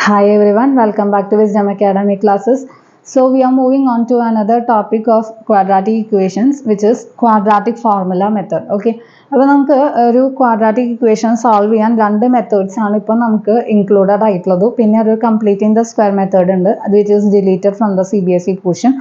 Hi everyone, welcome back to Wisdom Academy classes. So we are moving on to another topic of quadratic equations, which is quadratic formula method. Okay, അപ്പോൾ നമുക്ക് ഒരു quadratic equation solve ചെയ്യാൻ രണ്ട് methods ആണ് ഇപ്പോൾ നമുക്ക് included ആയിട്ടുള്ളത്. പിന്നെ ഒരു കംപ്ലീറ്റിംഗ് ദ സ്ക്വയർ മെത്തേഡ് ഉണ്ട്, which is deleted from the CBSE portion.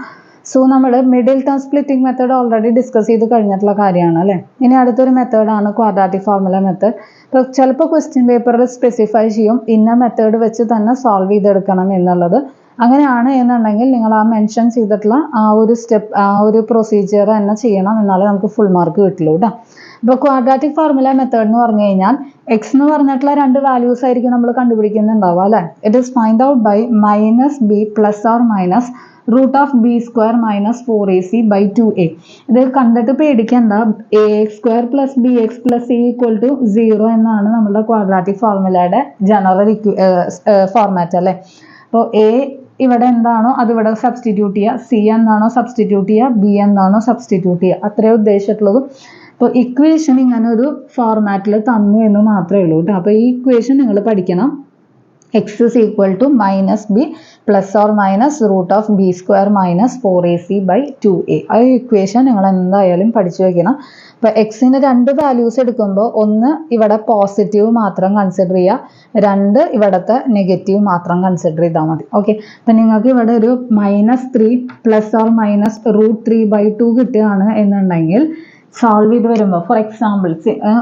So നമ്മൾ middle term splitting method already discuss ചെയ്ത് കഴിഞ്ഞിട്ടുള്ള കാര്യമാണ് അല്ലേ. ഇനി അടുത്തൊരു മെത്തേഡാണ് ക്വാഡ്രാറ്റിക് ഫോർമുല മെത്തേഡ്. അപ്പോൾ ചിലപ്പോൾ ക്വസ്റ്റ്യൻ പേപ്പറിൽ സ്പെസിഫൈ ചെയ്യും ഇന്ന മെത്തേഡ് വെച്ച് തന്നെ സോൾവ് ചെയ്തെടുക്കണം എന്നുള്ളത്. അങ്ങനെയാണ് എന്നുണ്ടെങ്കിൽ നിങ്ങൾ ആ മെൻഷൻ ചെയ്തിട്ടുള്ള ആ ഒരു സ്റ്റെപ്പ്, ആ ഒരു പ്രൊസീജിയർ തന്നെ ചെയ്യണം, എന്നാലേ നമുക്ക് ഫുൾ മാർക്ക് കിട്ടുള്ളൂ കേട്ടോ. അപ്പോൾ ക്വാഡ്രാറ്റിക് ഫോർമുല മെത്തേഡ് എന്ന് പറഞ്ഞു കഴിഞ്ഞാൽ എക്സ് എന്ന് പറഞ്ഞിട്ടുള്ള രണ്ട് വാല്യൂസ് ആയിരിക്കും നമ്മൾ കണ്ടുപിടിക്കുന്നുണ്ടാവുക അല്ലേ. It is find out by -b plus or minus root of b square minus 4ac by 2a. ഇത് കണ്ടിട്ട് പേടിക്കേണ്ട, ax square plus bx plus c equal to 0 എന്നാണ് നമ്മുടെ ക്വാഡ്രാറ്റിക് ഫോർമുലയുടെ ജനറൽ ഫോർമാറ്റ് അല്ലേ. അപ്പോൾ a ഇവിടെ എന്താണോ അത് ഇവിടെ സബ്സ്റ്റിറ്റ്യൂട്ട് ചെയ്യുക, c എന്താണോ സബ്സ്റ്റിറ്റ്യൂട്ട് ചെയ്യുക, b എന്താണോ സബ്സ്റ്റിറ്റ്യൂട്ട് ചെയ്യുക, അത്രേ ഉദ്ദേശിച്ചിട്ടുള്ളൂ. അപ്പോൾ ഇക്വേഷൻ ഇങ്ങനെ ഒരു ഫോർമാറ്റിൽ തന്നു എന്ന് മാത്രമേ ഉള്ളൂ കേട്ടോ. അപ്പോൾ ഈ ഇക്വേഷൻ നിങ്ങൾ പഠിക്കണം. x is equal to -b plus or minus root of b square minus 4ac by 2a. ആ ഇക്വേഷൻ നിങ്ങൾ എന്തായാലും പഠിച്ചു വയ്ക്കണം. അപ്പോൾ എക്സിന് രണ്ട് വാല്യൂസ് എടുക്കുമ്പോൾ ഒന്ന് ഇവിടെ പോസിറ്റീവ് മാത്രം കൺസിഡർ ചെയ്യുക, രണ്ട് ഇവിടുത്തെ നെഗറ്റീവ് മാത്രം കൺസിഡർ ചെയ്താൽ മതി. ഓക്കെ, അപ്പം നിങ്ങൾക്ക് ഇവിടെ ഒരു -3 പ്ലസ് ഓർ മൈനസ് √3/2 കിട്ടുകയാണ് എന്നുണ്ടെങ്കിൽ സോൾവ് ചെയ്ത് വരുമ്പോൾ, ഫോർ എക്സാമ്പിൾ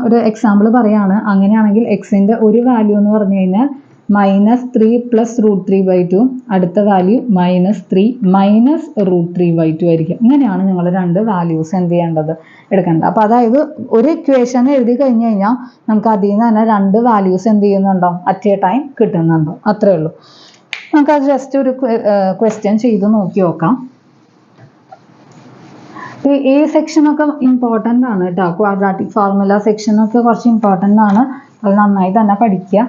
ഒരു എക്സാമ്പിൾ പറയുകയാണ്, അങ്ങനെയാണെങ്കിൽ എക്സിൻ്റെ ഒരു വാല്യൂ എന്ന് പറഞ്ഞു കഴിഞ്ഞാൽ -3 പ്ലസ് √3/2, അടുത്ത വാല്യൂ -3 മൈനസ് √3/2 ആയിരിക്കും. ഇങ്ങനെയാണ് നിങ്ങൾ രണ്ട് വാല്യൂസ് എന്ത് ചെയ്യേണ്ടത്, എടുക്കേണ്ടത്. അപ്പോൾ അതായത് ഒരു ഇക്വേഷൻ എഴുതി കഴിഞ്ഞ് കഴിഞ്ഞാൽ നമുക്ക് അതിൽ നിന്ന് തന്നെ രണ്ട് വാല്യൂസ് എന്ത് ചെയ്യുന്നുണ്ടോ, അറ്റ് എ ടൈം കിട്ടുന്നുണ്ടോ, അത്രേ ഉള്ളൂ. നമുക്കത് ജസ്റ്റ് ഒരു ക്വസ്റ്റ്യൻ ചെയ്ത് നോക്കി നോക്കാം. ഈ സെക്ഷനൊക്കെ ഇമ്പോർട്ടൻ്റ് ആണ് കേട്ടോ. ക്വാഡ്രാറ്റിക് ഫോർമുല സെക്ഷനൊക്കെ കുറച്ച് ഇമ്പോർട്ടൻ്റ് ആണ്, അത് നന്നായി തന്നെ പഠിക്കുക.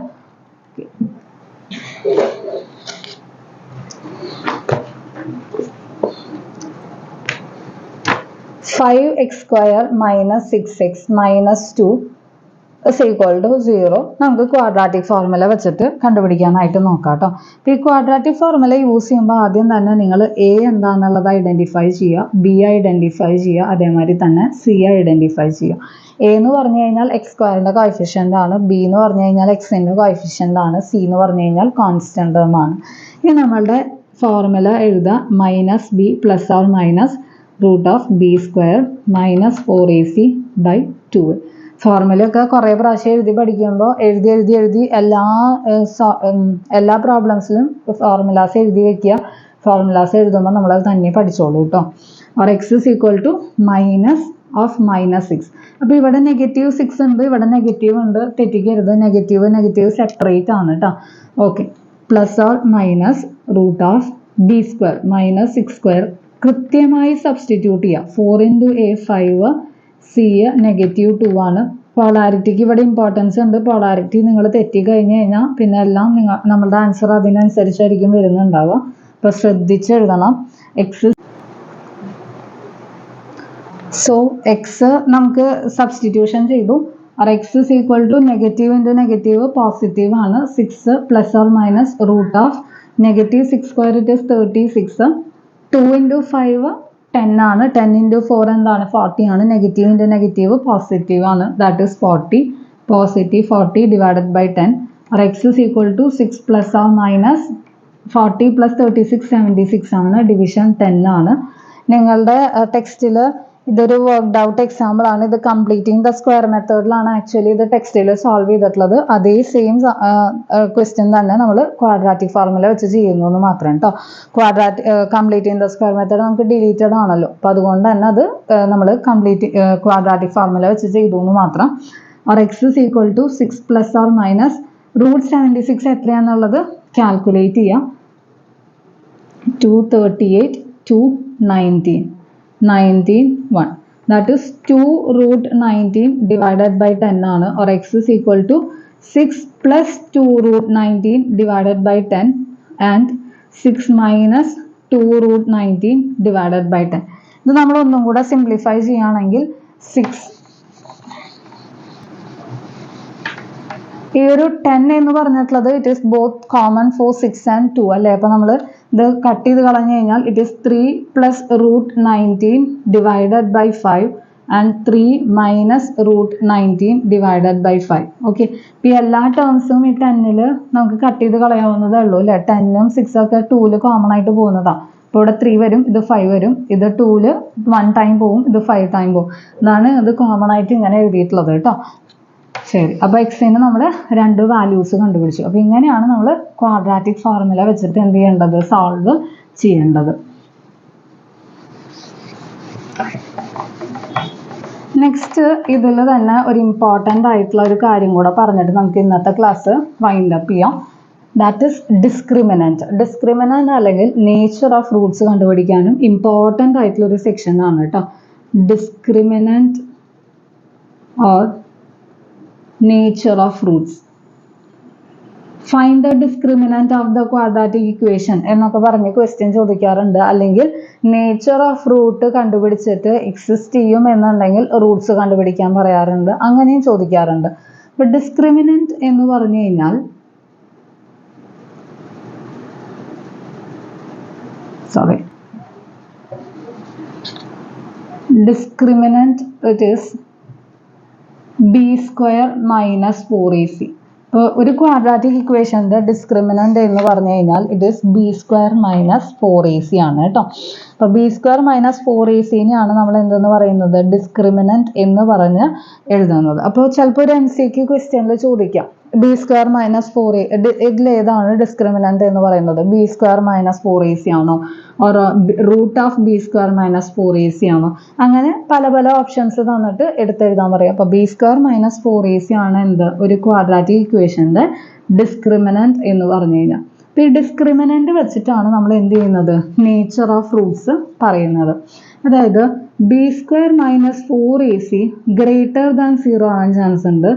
5x square minus 6x minus 2 is equal to 0 നമുക്ക് ക്വാഡ്രാറ്റിക് ഫോർമുല വെച്ചിട്ട് കണ്ടുപിടിക്കാനായിട്ട് നോക്കാം കേട്ടോ. അപ്പോൾ ഈ ക്വാഡ്രാറ്റിക് ഫോർമുല യൂസ് ചെയ്യുമ്പോൾ ആദ്യം തന്നെ നിങ്ങൾ a എന്താണെന്നുള്ളത് ഐഡൻറ്റിഫൈ ചെയ്യുക, b ഐഡൻറ്റിഫൈ ചെയ്യുക, അതേമാതിരി തന്നെ c ഐഡൻറ്റിഫൈ ചെയ്യുക. a എന്ന് പറഞ്ഞു കഴിഞ്ഞാൽ എക്സ് സ്ക്വയറിൻ്റെ കോഎഫിഷ്യൻ്റ് ആണ്, b എന്ന് പറഞ്ഞു കഴിഞ്ഞാൽ എക്സിൻ്റെ കോഎഫിഷ്യൻ്റ് ആണ്, c എന്ന് പറഞ്ഞു കഴിഞ്ഞാൽ കോൺസ്റ്റൻ്റ് ടേം ആണ്. ഇനി നമ്മളുടെ ഫോർമുല എഴുതുക, -b plus or minus root of b square minus 4ac by 2. ഫോർമുലയൊക്കെ കുറേ പ്രാവശ്യം എഴുതി പഠിക്കുമ്പോൾ എഴുതി എല്ലാ പ്രോബ്ലംസിലും ഫോർമുലാസ് എഴുതി വെക്കുക. ഫോർമുലാസ് എഴുതുമ്പോൾ നമ്മളത് തന്നെ പഠിച്ചോളൂ കേട്ടോ. Or x is equal to -6. അപ്പോൾ ഇവിടെ -6 ഉണ്ട്, ഇവിടെ നെഗറ്റീവ് ഉണ്ട്, തെറ്റിക്കരുത്. നെഗറ്റീവ് സെപ്പറേറ്റ് ആണ് കേട്ടോ. Okay, plus or minus root of b square minus 6 square കൃത്യമായി സബ്സ്റ്റിറ്റ്യൂട്ട് ചെയ്യുക. 4 × a 5, c -2 ആണ്. പോളാരിറ്റിക്ക് ഇവിടെ ഇമ്പോർട്ടൻസ് ഉണ്ട്. പോളാരിറ്റി നിങ്ങൾ തെറ്റി കഴിഞ്ഞ് കഴിഞ്ഞാൽ പിന്നെ എല്ലാം നമ്മളുടെ ആൻസർ അതിനനുസരിച്ചായിരിക്കും വരുന്നുണ്ടാവുക. അപ്പോൾ ശ്രദ്ധിച്ച് എഴുതണം. എക്സ് നമുക്ക് സബ്സ്റ്റിറ്റ്യൂഷൻ ചെയ്തു. x is equal to negative × negative positive ആണ്. 6 plus or minus root of -6 square it is 36. 2 × 5 10 ആണ്. 10 × 4 എന്താണ്, 40 ആണ്. നെഗറ്റീവ് × നെഗറ്റീവ് പോസിറ്റീവ് ആണ്, that is 40. Positive 40 divided by 10. x is equal to 6 plus or minus 40 plus 36 76 ആണ്. Division 10 ആണ്. നിങ്ങളുടെ ടെക്സ്റ്റിൽ ഇതൊരു വർക്ക്ഡ് ഔട്ട് എക്സാമ്പിൾ ആണ്. ഇത് കംപ്ലീറ്റിംഗ് ദ സ്ക്വയർ മെത്തേഡിലാണ് ആക്ച്വലി ഇത് ടെക്സ്റ്റിൽ സോൾവ് ചെയ്തിട്ടുള്ളത്. അതേ സെയിം ക്വസ്റ്റ്യൻ തന്നെ നമ്മൾ ക്വാഡ്രാറ്റിക് ഫോർമുല വെച്ച് ചെയ്യുന്നു എന്ന് മാത്രം കേട്ടോ. കംപ്ലീറ്റിംഗ് ദ സ്ക്വയർ മെത്തേഡ് നമുക്ക് ഡിലീറ്റഡ് ആണല്ലോ, അപ്പോൾ അതുകൊണ്ട് തന്നെ അത് നമ്മൾ ക്വാഡ്രാറ്റിക് ഫോർമുല വെച്ച് ചെയ്തു എന്ന് മാത്രം. Or x is equal to 6 plus or minus √76 എത്രയാണെന്നുള്ളത് കാൽക്കുലേറ്റ് ചെയ്യാം. 238 219 1. That is 2√19 divided by 10 ആണ്. or x is equal to 6 plus 2√19 divided by 10 and 6 minus 2√19 divided by 10. ഇത് നമ്മൾ ഒന്നും കൂടെ സിംപ്ലിഫൈ ചെയ്യുകയാണെങ്കിൽ 6 ഈ ഒരു 10 എന്ന് പറഞ്ഞിട്ടുള്ളത് it is both common four 6 and 2 അല്ലേ. അപ്പോൾ നമ്മൾ ഇത് കട്ട് ചെയ്ത് കളഞ്ഞു കഴിഞ്ഞാൽ it is 3 plus √19 divided by 5 and 3 minus √19 divided by 5. Okay, ഇപ്പോൾ ഈ എല്ലാ ടേംസും ഈ 10ൽ നമുക്ക് കട്ട് ചെയ്ത് കളയാവുന്നതേ ഉള്ളൂ അല്ലേ. 10ഉം 6 ഒക്കെ 2ൽ കോമൺ ആയിട്ട് പോകുന്നതാണ്. ഇപ്പോൾ ഇവിടെ 3 വരും, ഇത് 5 വരും, ഇത് 2ൽ 1 ടൈം പോവും, ഇത് 5 ടൈം പോവും. ഇതാണ് ഇത് കോമൺ ആയിട്ട് ഇങ്ങനെ എഴുതിയിട്ടുള്ളത് കേട്ടോ. ശരി, അപ്പോൾ എക്സിന് നമ്മൾ 2 വാല്യൂസ് കണ്ടുപിടിച്ചു. അപ്പോൾ ഇങ്ങനെയാണ് നമ്മൾ ക്വാഡ്രാറ്റിക് ഫോർമുല വെച്ചിട്ട് എന്ത് ചെയ്യേണ്ടത്, സോൾവ് ചെയ്യേണ്ടത്. നെക്സ്റ്റ് ഇതിൽ തന്നെ ഒരു ഇമ്പോർട്ടൻ്റ് ആയിട്ടുള്ള ഒരു കാര്യം കൂടെ പറഞ്ഞിട്ട് നമുക്ക് ഇന്നത്തെ ക്ലാസ് വൈൻഡ് അപ്പ് ചെയ്യാം. That is discriminant. ഡിസ്ക്രിമിനൻറ്റ് അല്ലെങ്കിൽ നേച്ചർ ഓഫ് റൂട്ട്സ് കണ്ടുപിടിക്കാനും ഇമ്പോർട്ടൻ്റ് ആയിട്ടുള്ള ഒരു സെക്ഷൻ ആണ് കേട്ടോ. Discriminant or nature of roots. Find the discriminant of the quadratic equation എന്നൊക്കെ പറഞ്ഞ് ക്വസ്റ്റ്യൻ ചോദിക്കാറുണ്ട്. അല്ലെങ്കിൽ നേച്ചർ ഓഫ് റൂട്ട് കണ്ടുപിടിച്ചിട്ട് എക്സിസ്റ്റ് ചെയ്യും എന്നുണ്ടെങ്കിൽ റൂട്ട്സ് കണ്ടുപിടിക്കാൻ പറയാറുണ്ട്, അങ്ങനെയും ചോദിക്കാറുണ്ട്. അപ്പോൾ ഡിസ്ക്രിമിനൻറ്റ് എന്ന് പറഞ്ഞു കഴിഞ്ഞാൽ discriminant it is b² - 4ac. ഇപ്പോൾ ഒരു ക്വാഡ്രാറ്റിക് ഇക്വേഷൻ്റെ ഡിസ്ക്രിമിനൻ്റ് എന്ന് പറഞ്ഞു കഴിഞ്ഞാൽ ഇറ്റ് ഈസ് b² - 4ac ആണ് കേട്ടോ. അപ്പോൾ b² - 4ac-നെയാണ് നമ്മൾ എന്തെന്ന് പറയുന്നത്, ഡിസ്ക്രിമിനൻ്റ് എന്ന് പറഞ്ഞ് എഴുതുന്നത്. അപ്പോൾ ചിലപ്പോൾ ഒരു MCQ ക്വസ്റ്റ്യനിൽ ചോദിക്കാം b² - 4ac ഇതിലേതാണ് ഡിസ്ക്രിമിനൻ്റ് എന്ന് പറയുന്നത്, b² - 4ac ആണോ or root of b² - 4ac ആണോ, അങ്ങനെ പല പല ഓപ്ഷൻസ് തന്നിട്ട് എടുത്തെഴുതാൻ പറയാം. അപ്പോൾ b² - 4ac ആണ് എന്ത്, ഒരു ക്വാഡ്രാറ്റിക് ഇക്വേഷൻ്റെ ഡിസ്ക്രിമിനൻ്റ് എന്ന് പറഞ്ഞു കഴിഞ്ഞാൽ. അപ്പോൾ ഈ ഡിസ്ക്രിമിനൻ്റ് വെച്ചിട്ടാണ് നമ്മൾ എന്ത് ചെയ്യുന്നത്, നേച്ചർ ഓഫ് റൂട്ട്സ് പറയുന്നത്. അതായത് b² - 4ac ഗ്രേറ്റർ ദാൻ 0 ആവാൻ ചാൻസ് ഉണ്ട്,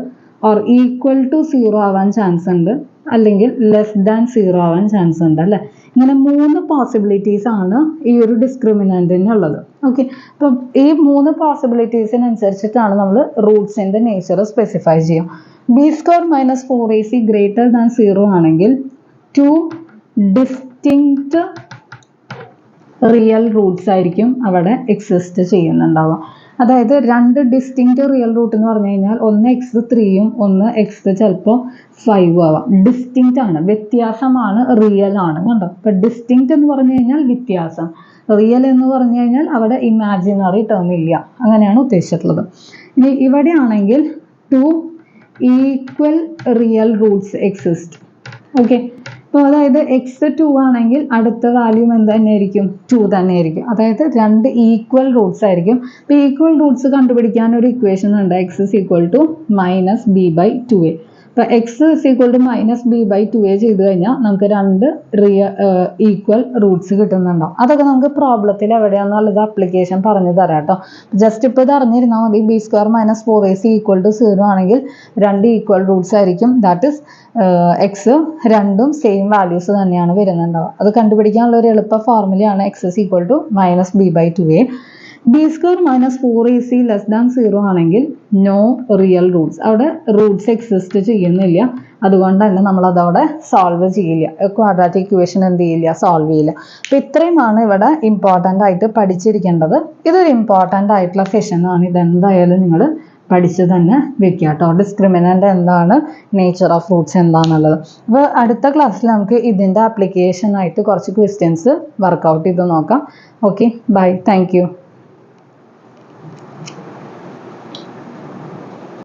ഓർ ഈക്വൽ ടു 0 ആവാൻ ചാൻസ് ഉണ്ട്, അല്ലെങ്കിൽ ലെസ് ദാൻ 0 ആവാൻ ചാൻസ് ഉണ്ട് അല്ലേ. ഇങ്ങനെ 3 പോസിബിലിറ്റീസ് ആണ് ഈ ഒരു ഡിസ്ക്രിമിനൻറ്റിനുള്ളത്. ഓക്കെ, അപ്പം ഈ 3 പോസിബിലിറ്റീസിനനുസരിച്ചിട്ടാണ് നമ്മൾ റൂട്ട്സിൻ്റെ നേച്ചർ സ്പെസിഫൈ ചെയ്യാം. b² - 4ac ഗ്രേറ്റർ ദാൻ 0 ആണെങ്കിൽ 2 ഡിസ്റ്റിങ്ക്റ്റ് റിയൽ റൂട്ട്സ് ആയിരിക്കും അവിടെ എക്സിസ്റ്റ് ചെയ്യുന്നുണ്ടാവുക. അതായത് 2 ഡിസ്റ്റിങ്ക്റ്റ് റിയൽ റൂട്ട് എന്ന് പറഞ്ഞു കഴിഞ്ഞാൽ ഒന്ന് x3ഉം ഒന്ന് x ചിലപ്പോൾ 5 ആവാം. ഡിസ്റ്റിങ്ക്റ്റ് ആണ്, വ്യത്യാസമാണ്, റിയൽ ആണ് കണ്ടോ. ഇപ്പം ഡിസ്റ്റിങ്ക്റ്റ് എന്ന് പറഞ്ഞു കഴിഞ്ഞാൽ വ്യത്യാസം, റിയൽ എന്ന് പറഞ്ഞു കഴിഞ്ഞാൽ അവിടെ ഇമാജിനറി ടേം ഇല്ല, അങ്ങനെയാണ് ഉദ്ദേശിച്ചിട്ടുള്ളത്. ഇനി ഇവിടെ ആണെങ്കിൽ 2 equal real Roots exist. Okay, അപ്പോൾ അതായത് x2 ആണെങ്കിൽ അടുത്ത വാല്യൂ എന്ത് തന്നെയായിരിക്കും, 2 തന്നെയായിരിക്കും. അതായത് 2 ഈക്വൽ റൂട്ട്സ് ആയിരിക്കും. അപ്പോൾ ഈക്വൽ റൂട്ട്സ് കണ്ടുപിടിക്കാൻ ഒരു ഇക്വേഷൻ ഉണ്ട്, x = -b/2a. അപ്പോൾ x -b/2a ചെയ്ത് കഴിഞ്ഞാൽ നമുക്ക് 2 ഈക്വൽ റൂട്ട്സ് കിട്ടുന്നുണ്ടാവും. അതൊക്കെ നമുക്ക് പ്രോബ്ലത്തിൽ എവിടെയാണെന്നുള്ളത് ആപ്ലിക്കേഷൻ പറഞ്ഞു തരാം കേട്ടോ. ജസ്റ്റ് ഇപ്പോൾ ഇത് അറിഞ്ഞിരുന്നാൽ മതി. b² - 4ac = 0 ആണെങ്കിൽ 2 ഈക്വൽ റൂട്ട്സ് ആയിരിക്കും. ദാറ്റ് ഇസ് x രണ്ടും സെയിം വാല്യൂസ് തന്നെയാണ് വരുന്നുണ്ടാവുക. അത് കണ്ടുപിടിക്കാനുള്ള ഒരു എളുപ്പ ഫോർമുലയാണ് x = -b/2a. b² - 4ac less than 0 ആണെങ്കിൽ നോ റിയൽ റൂട്ട്സ്, അവിടെ റൂട്ട്സ് എക്സിസ്റ്റ് ചെയ്യുന്നില്ല. അതുകൊണ്ട് തന്നെ നമ്മൾ അതവിടെ സോൾവ് ചെയ്യില്ല, ക്വാഡ്രാറ്റിക് ഇക്വേഷൻ എന്ത് ചെയ്യില്ല, സോൾവ് ചെയ്യില്ല. അപ്പോൾ ഇത്രയുമാണ് ഇവിടെ ഇമ്പോർട്ടൻ്റ് ആയിട്ട് പഠിച്ചിരിക്കേണ്ടത്. ഇതൊരു ഇമ്പോർട്ടൻ്റ് ആയിട്ടുള്ള സെഷനാണ്, ഇതെന്തായാലും നിങ്ങൾ പഠിച്ച് തന്നെ വെക്കുക കേട്ടോ. ഡിസ്ക്രിമിനൻ്റ് എന്താണ്, നേച്ചർ ഓഫ് റൂട്ട്സ് എന്താണെന്നുള്ളത്. അപ്പോൾ അടുത്ത ക്ലാസ്സിൽ നമുക്ക് ഇതിൻ്റെ ആപ്ലിക്കേഷനായിട്ട് കുറച്ച് ക്വസ്റ്റ്യൻസ് വർക്കൗട്ട് ചെയ്ത് നോക്കാം. Okay, bye, thank U.